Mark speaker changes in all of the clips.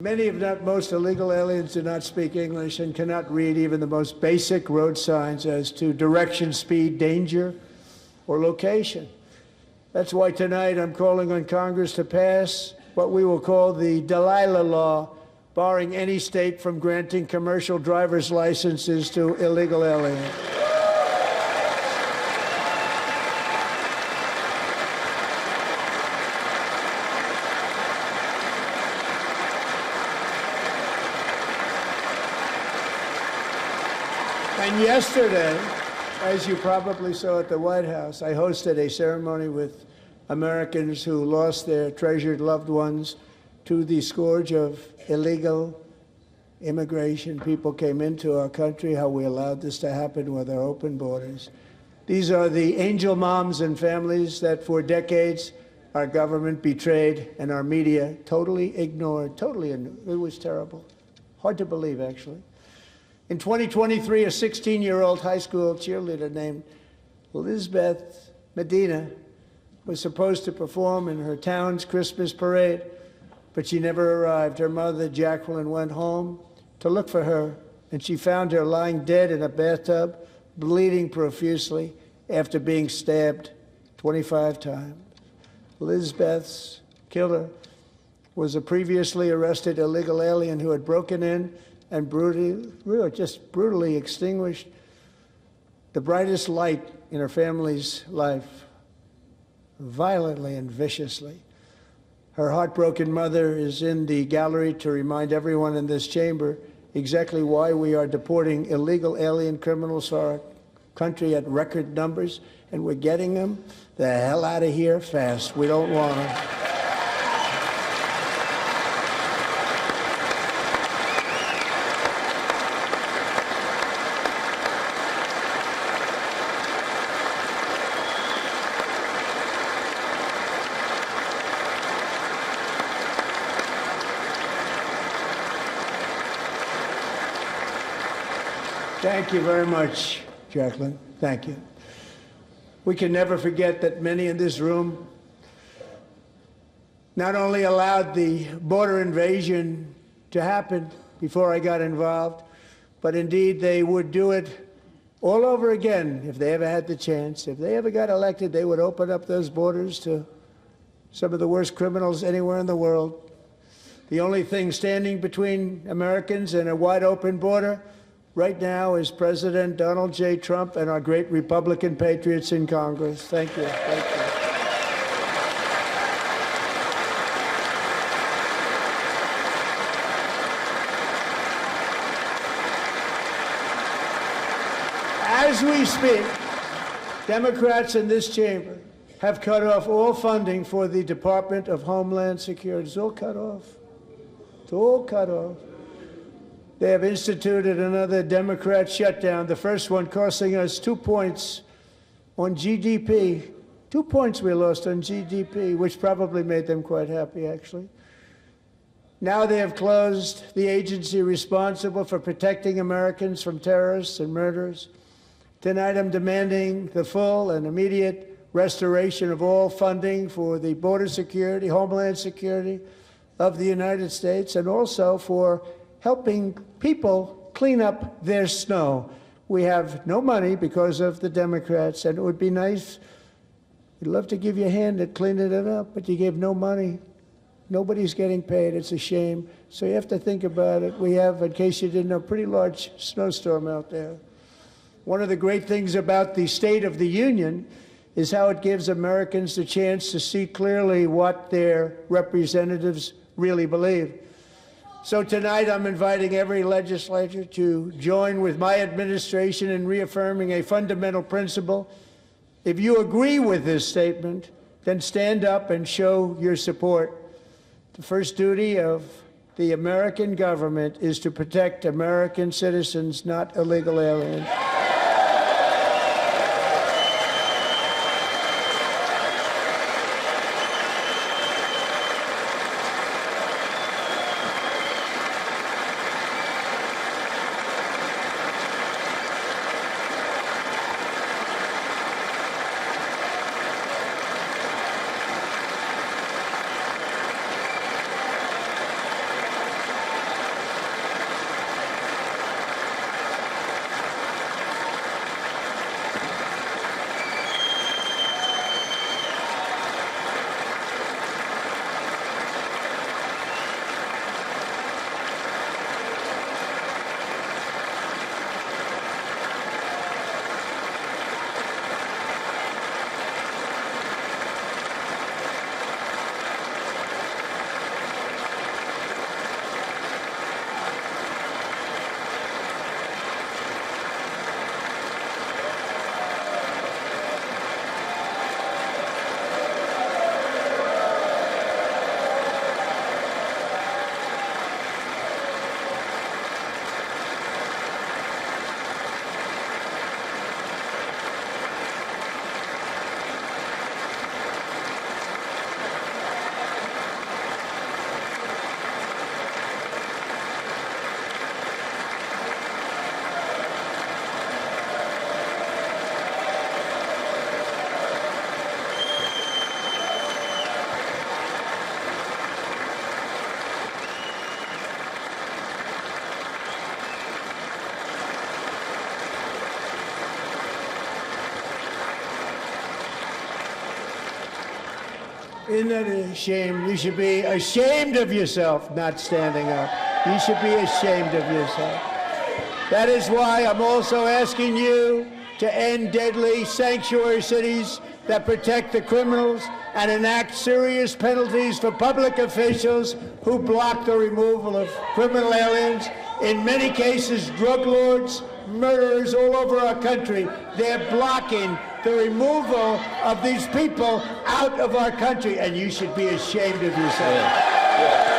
Speaker 1: Many, if not most, illegal aliens do not speak English and cannot read even the most basic road signs as to direction, speed, danger, or location. That's why tonight I'm calling on Congress to pass what we will call the Delila Law, barring any state from granting commercial driver's licenses to illegal aliens. And yesterday, as you probably saw at the White House, I hosted a ceremony with Americans who lost their treasured loved ones to the scourge of illegal immigration. People came into our country, how we allowed this to happen with our open borders. These are the angel moms and families that for decades our government betrayed and our media totally ignored. It was terrible. Hard to believe, actually. In 2023, a 16-year-old high school cheerleader named Elizabeth Medina was supposed to perform in her town's Christmas parade, but she never arrived. Her mother, Jacqueline, went home to look for her, and she found her lying dead in a bathtub, bleeding profusely after being stabbed 25 times. Elizabeth's killer was a previously arrested illegal alien who had broken in and brutally extinguished the brightest light in her family's life, violently and viciously. Her heartbroken mother is in the gallery to remind everyone in this chamber exactly why we are deporting illegal alien criminals to our country at record numbers, and we're getting them the hell out of here fast. We don't want them. Thank you very much, Jacqueline. Thank you. We can never forget that many in this room not only allowed the border invasion to happen before I got involved, but indeed they would do it all over again if they ever had the chance. If they ever got elected, they would open up those borders to some of the worst criminals anywhere in the world. The only thing standing between Americans and a wide open border right now is President Donald J. Trump and our great Republican patriots in Congress. Thank you. Thank you. As we speak, Democrats in this chamber have cut off all funding for the Department of Homeland Security. It's all cut off. It's all cut off. They have instituted another Democrat shutdown, the first one costing us 2 points on GDP. 2 points we lost on GDP, which probably made them quite happy, actually. Now they have closed the agency responsible for protecting Americans from terrorists and murderers. Tonight I'm demanding the full and immediate restoration of all funding for the border security, homeland security of the United States, and also for helping people clean up their snow. We have no money because of the Democrats, and it would be nice, we'd love to give you a hand at cleaning it up, but you gave no money. Nobody's getting paid. It's a shame. So you have to think about it. We have, in case you didn't know, a pretty large snowstorm out there. One of the great things about the State of the Union is how it gives Americans the chance to see clearly what their representatives really believe. So tonight I'm inviting every legislator to join with my administration in reaffirming a fundamental principle. If you agree with this statement, then stand up and show your support. The first duty of the American government is to protect American citizens, not illegal aliens. Isn't that a shame? You should be ashamed of yourself not standing up. You should be ashamed of yourself. That is why I'm also asking you to end deadly sanctuary cities that protect the criminals and enact serious penalties for public officials who block the removal of criminal aliens. In many cases, drug lords, murderers all over our country, they're blocking the removal of these people out of our country, and you should be ashamed of yourself.
Speaker 2: Yeah.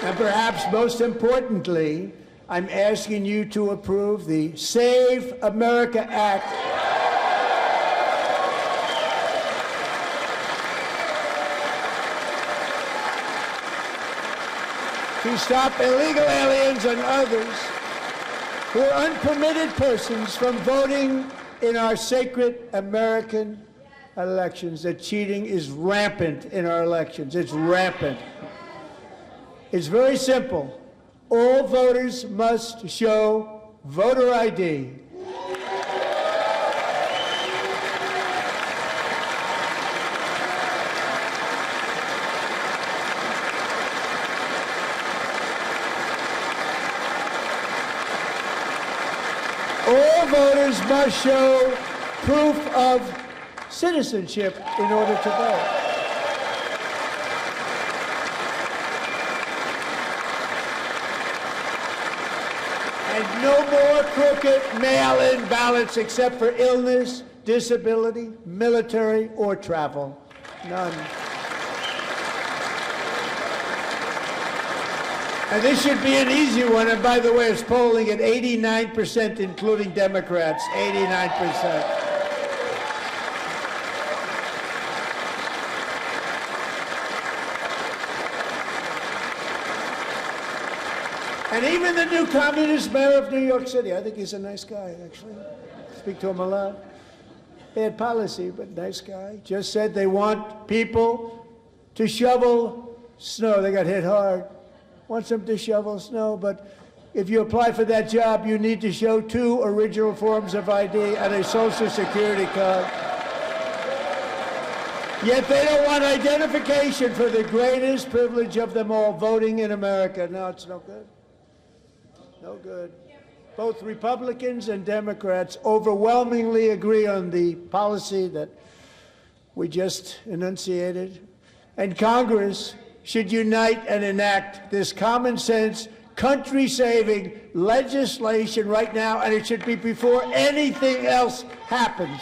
Speaker 1: And perhaps most importantly, I'm asking you to approve the Save America Act. To stop illegal aliens and others who are unpermitted persons from voting in our sacred American elections. That cheating is rampant in our elections. It's rampant. It's very simple. All voters must show voter ID. All voters must show proof of citizenship in order to vote. And no more crooked mail-in ballots except for illness, disability, military, or travel. None. And this should be an easy one. And by the way, it's polling at 89%, including Democrats. 89%. And even the new communist mayor of New York City, I think he's a nice guy, actually. Speak to him a lot. Bad policy, but nice guy. Just said they want people to shovel snow. They got hit hard. Wants them to shovel snow, but if you apply for that job, you need to show 2 original forms of ID and a Social Security card. Yet they don't want identification for the greatest privilege of them all, voting in America. No, it's no good. No good. Both Republicans and Democrats overwhelmingly agree on the policy that we just enunciated. And Congress should unite and enact this common sense, country-saving legislation right now, and it should be before anything else happens.